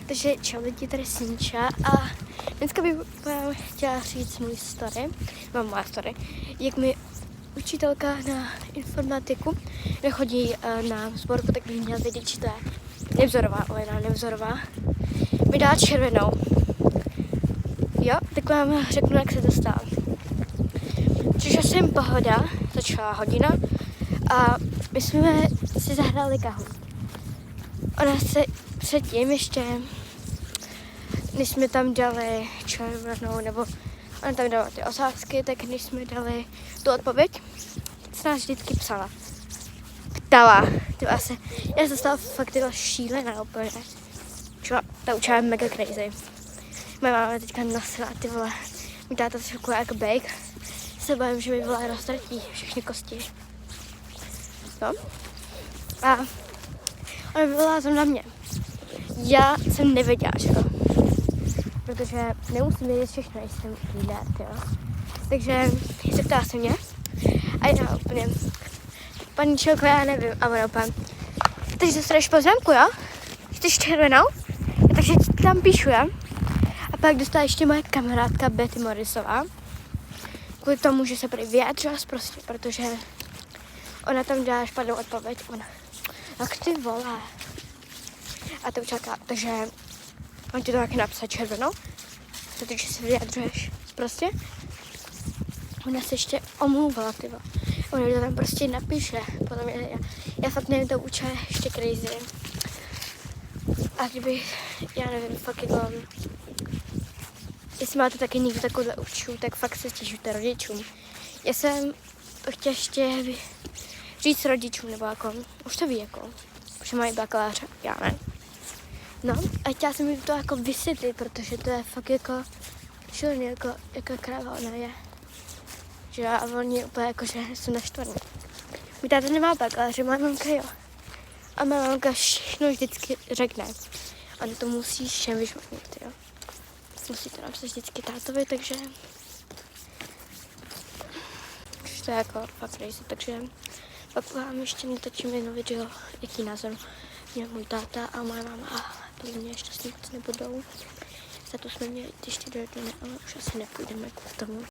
Takže čau lidi, tady Sinča a dneska bych vám chtěla říct můj story, moje story, jak mi učitelka na informatiku nechodí na sborku, tak bych měla vědět, že to je Nevzorová, mi dala červenou. Jo, tak vám řeknu, jak se to stalo. Přišla jsem pohoda, začala hodina a my jsme si zahráli Kahoot. Ona se předtím ještě, než jsme tam dali červenou, nebo ona tam dala ty otázky, tak než jsme dali tu odpověď, se nás vždycky ptala. Já se stala fakt byla šílená úplně. Ta učila je mega crazy. Moje máma teďka nasila, ty vole. Můj táta se šokuje jako bejk. Se bojím, že mi vole roztratí všechny kosti. No. A ona byla to na mě. Já jsem nevěděla, že to. Protože nemusím vědět všechno, než jsem lídr, jo. Takže se ptala se mě. A já úplně, paní Čelko, já nevím. A ona úplně, takže dostaneš poznámku, jo? Jsi červenou? Takže tam píšu, jo? A pak dostala ještě moje kamarádka Betty Morrisová. Kvůli tomu, že se prý vyjádřila prostě, protože ona tam dala špatnou odpověď. Ona, jak ty vole. A to učitelka, takže on ti to taky napsat červenou, protože se vyjadřuješ prostě. Ona se ještě omlouvala, ty vole. Ona to tam prostě napíše, podle mě, já fakt nevím, to učí ještě crazy. A kdyby, já nevím, fakt jako, jestli máte taky někdo takovouhle učů, tak fakt se stěžujte rodičům. Já jsem to chtěla ještě říct rodičům, nebo jako, už to ví jako, že mají bakaláře, já ne. No, a chtěla jsem jim to jako vysvětlit, protože to je fakt jako šílený, jako kráva ona je. Že a oni úplně jako, že jsou naštvaný. Můj táta nemá bakaláře, moje mamka jo. A moje mamka všechno vždycky řekne. Ona to musí všem vyšmutnit, jo. Musí to napsat vždycky tátovi, takže to je jako fakt crazy, takže pak vám ještě natočím jedno video, jaký názor měl můj táta a moje máma a podle mě šťastný moc nebudou. Za to jsme měli ještě 2 dny, ale už asi nepůjdeme k tomu.